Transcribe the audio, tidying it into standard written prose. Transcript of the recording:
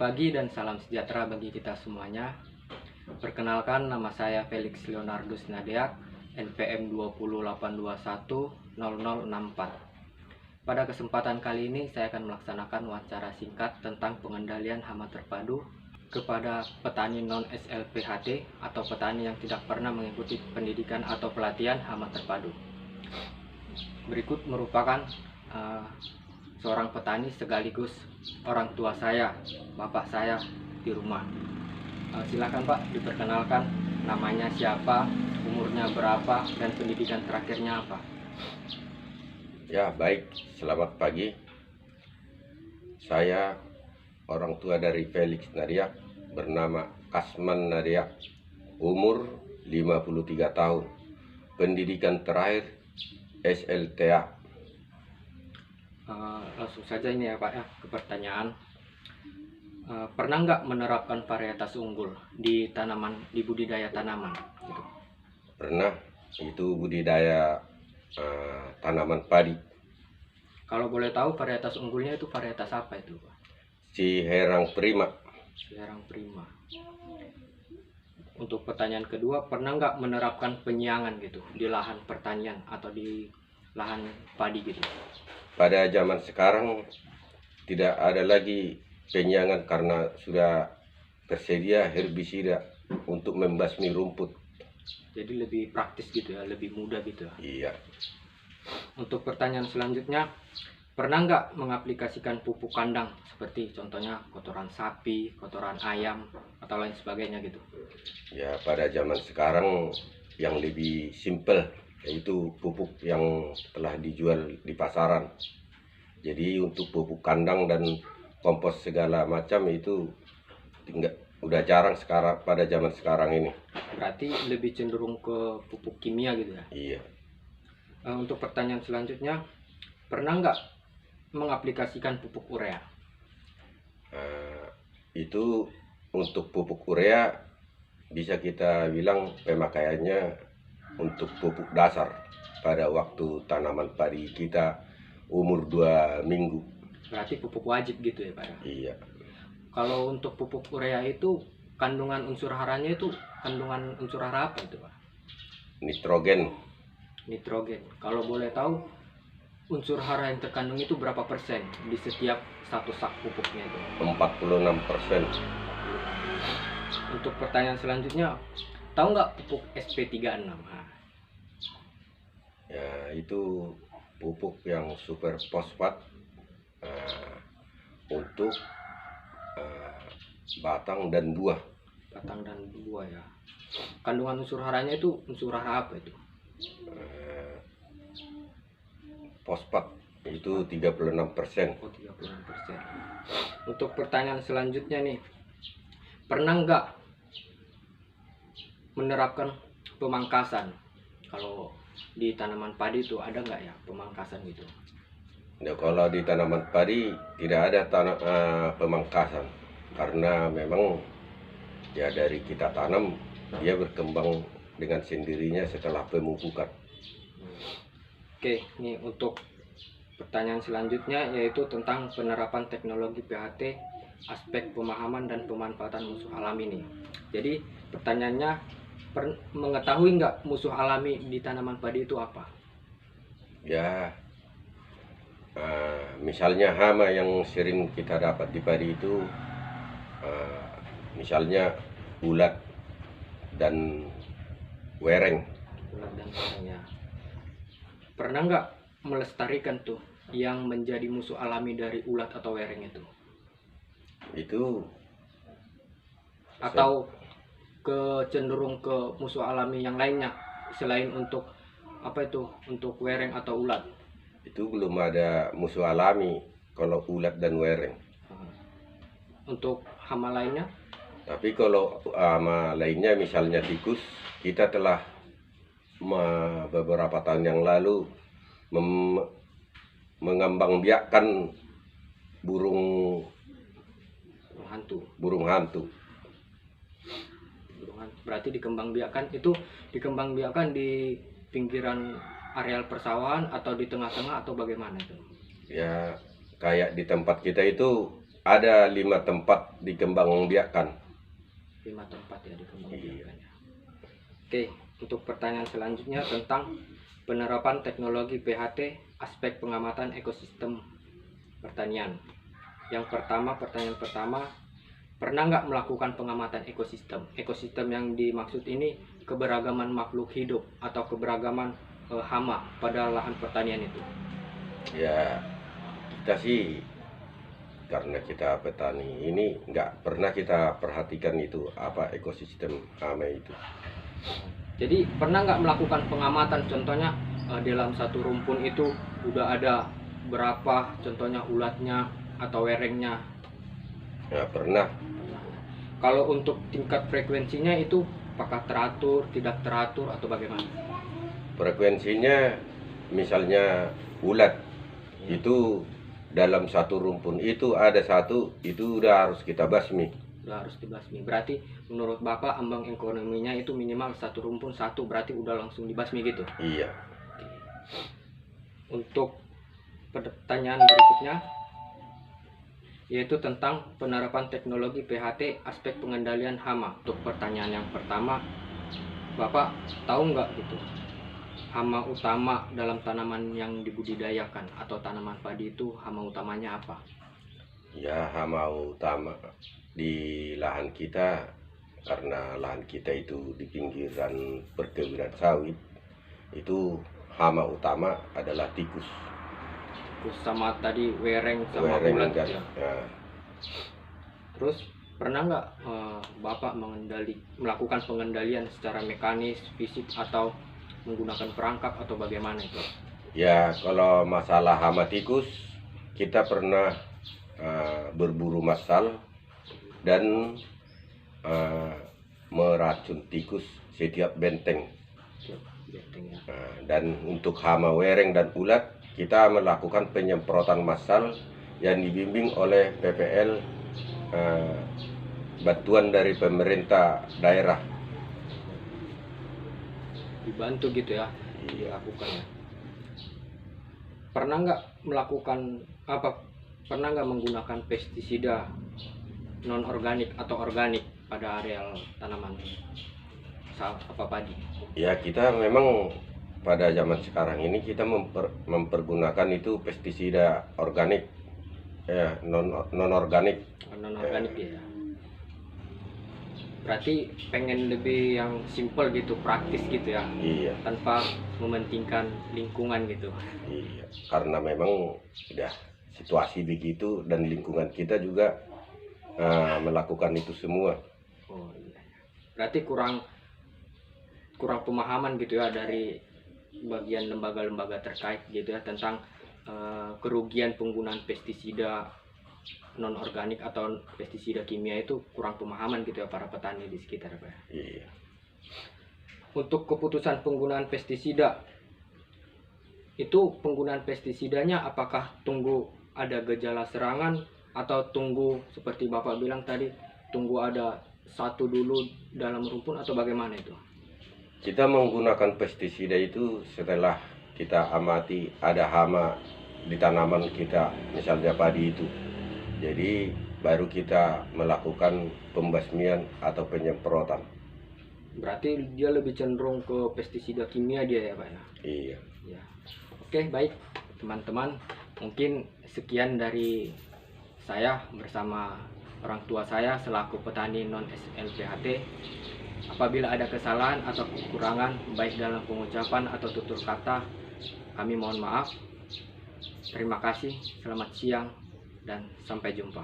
pagi dan salam sejahtera bagi kita semuanya. Perkenalkan, nama saya Felix Leonardus Nadeak, NPM 208210064. Pada kesempatan kali ini saya akan melaksanakan wawancara singkat tentang pengendalian hama terpadu kepada petani non-SLPHT atau petani yang tidak pernah mengikuti pendidikan atau pelatihan hama terpadu. Berikut merupakan seorang petani sekaligus orang tua saya, bapak saya di rumah. Silakan Pak, diperkenalkan namanya siapa, umurnya berapa, dan pendidikan terakhirnya apa. Ya, baik. Selamat pagi. Saya orang tua dari Felix Nadeak, bernama Kasman Nadeak, umur 53 tahun. Pendidikan terakhir SLTA. Langsung saja ini ya Pak ya, ke pertanyaan. Pernah nggak menerapkan varietas unggul di budidaya tanaman? Gitu. Pernah, itu budidaya tanaman padi. Kalau boleh tahu varietas unggulnya itu varietas apa itu Pak? Ciherang Prima. Ciherang Prima. Untuk pertanyaan kedua, pernah nggak menerapkan penyiangan gitu di lahan pertanian atau di lahan padi gitu? Pada zaman sekarang tidak ada lagi penyiangan karena sudah tersedia herbisida untuk membasmi rumput. Jadi lebih praktis gitu ya, lebih mudah gitu ya. Iya. Untuk pertanyaan selanjutnya, pernah nggak mengaplikasikan pupuk kandang seperti contohnya kotoran sapi, kotoran ayam, atau lain sebagainya gitu? Ya, pada zaman sekarang yang lebih simpel, yaitu pupuk yang telah dijual di pasaran. Jadi untuk pupuk kandang dan kompos segala macam itu udah jarang sekarang pada zaman sekarang ini. Berarti lebih cenderung ke pupuk kimia gitu ya? Iya. Untuk pertanyaan selanjutnya, pernah nggak mengaplikasikan pupuk urea? Itu untuk pupuk urea bisa kita bilang pemakaiannya untuk pupuk dasar pada waktu tanaman padi kita umur 2 minggu. Berarti pupuk wajib gitu ya Pak ya? Iya. Kalau untuk pupuk urea itu kandungan unsur haranya itu kandungan unsur hara apa itu Pak? Nitrogen. Nitrogen. Kalau boleh tahu unsur hara yang terkandung itu berapa persen di setiap satu sak pupuknya itu? 46%. Untuk pertanyaan selanjutnya, tahu nggak pupuk SP36? Ya, itu pupuk yang super fosfat untuk batang dan buah. Batang dan buah ya. Kandungan unsur haranya itu unsur hara apa itu? Fosfat itu 36%. Oh, 36%. Untuk pertanyaan selanjutnya nih, pernah nggak menerapkan pemangkasan? Kalau di tanaman padi itu ada nggak ya pemangkasan gitu? Nah, kalau di tanaman padi tidak ada pemangkasan karena memang ya dari kita tanam dia berkembang dengan sendirinya setelah pemupukan. Oke, ini untuk pertanyaan selanjutnya yaitu tentang penerapan teknologi PHT, aspek pemahaman dan pemanfaatan musuh alami nih. Jadi pertanyaannya, mengetahui nggak musuh alami di tanaman padi itu apa? Ya, misalnya hama yang sering kita dapat di padi itu misalnya ulat dan wereng. Ulat dan werengnya. Pernah nggak melestarikan tuh yang menjadi musuh alami dari ulat atau wereng itu? Itu atau cenderung ke musuh alami yang lainnya selain untuk apa itu, untuk wereng atau ulat? Itu belum ada musuh alami kalau ulat dan wereng. Untuk hama lainnya? Tapi kalau hama lainnya misalnya tikus, kita telah beberapa tahun yang lalu mengembangbiakkan burung hantu. Berarti dikembangbiakkan di pinggiran areal persawahan atau di tengah-tengah atau bagaimana itu? Ya, kayak di tempat kita itu ada 5 tempat dikembangbiakkan. 5 tempat ya dikembangkan. Iya. Oke, untuk pertanyaan selanjutnya tentang penerapan teknologi PHT aspek pengamatan ekosistem pertanian. Yang pertama, pertanyaan pertama, pernah nggak melakukan pengamatan ekosistem? Ekosistem yang dimaksud ini keberagaman makhluk hidup atau keberagaman hama pada lahan pertanian itu. Ya, kita sih karena kita petani ini nggak pernah kita perhatikan itu apa ekosistem hama itu. Jadi pernah nggak melakukan pengamatan, contohnya dalam satu rumpun itu udah ada berapa contohnya ulatnya atau werengnya? Ya, pernah. Kalau untuk tingkat frekuensinya itu apakah teratur, tidak teratur atau bagaimana? Frekuensinya misalnya ulat itu dalam satu rumpun itu ada satu, itu udah harus kita basmi. Udah harus dibasmi. Berarti menurut Bapak ambang ekonominya itu minimal satu rumpun satu, berarti udah langsung dibasmi gitu. Iya. Untuk pertanyaan berikutnya yaitu tentang penerapan teknologi PHT aspek pengendalian hama. Untuk pertanyaan yang pertama, Bapak tahu nggak gitu hama utama dalam tanaman yang dibudidayakan atau tanaman padi itu hama utamanya apa? Ya, hama utama di lahan kita, karena lahan kita itu di pinggiran perkebunan sawit, itu hama utama adalah tikus. Terus sama tadi wereng sama Wereng ulat dan ya. ya, Terus pernah nggak Bapak melakukan pengendalian secara mekanis, fisik atau menggunakan perangkap atau bagaimana itu? ya, kalau masalah hama tikus kita pernah berburu massal dan meracun tikus setiap benteng. Benteng ya. Dan untuk hama wereng dan ulat kita melakukan penyemprotan massal yang dibimbing oleh PPL, bantuan dari pemerintah daerah. Dibantu gitu ya, dilakukan ya. Pernah nggak melakukan pernah nggak menggunakan pestisida non organik atau organik pada areal tanaman padi? Ya, kita memang pada zaman sekarang ini kita mempergunakan itu pestisida organik, ya, non organik. Non organik ya. Berarti pengen lebih yang simple gitu, praktis gitu ya, Iya, tanpa mementingkan lingkungan gitu. iya, karena memang sudah situasi begitu dan lingkungan kita juga melakukan itu semua. Oh iya. Berarti kurang pemahaman gitu ya dari bagian lembaga-lembaga terkait gitu ya tentang kerugian penggunaan pestisida non organik atau pestisida kimia itu, kurang pemahaman gitu ya para petani di sekitar Pak. Iya. Untuk keputusan penggunaan pestisida itu, penggunaan pestisidanya apakah tunggu ada gejala serangan atau tunggu seperti Bapak bilang tadi, tunggu ada satu dulu dalam rumpun atau bagaimana itu? Kita menggunakan pestisida itu setelah kita amati ada hama di tanaman kita, misalnya padi itu. Jadi baru kita melakukan pembasmian atau penyemprotan. Berarti dia lebih cenderung ke pestisida kimia dia ya Pak ya? Iya. Ya. Oke, baik teman-teman, mungkin sekian dari saya bersama orang tua saya selaku petani non SLPHT. Apabila ada kesalahan atau kekurangan baik dalam pengucapan atau tutur kata, kami mohon maaf. Terima kasih, selamat siang, dan sampai jumpa.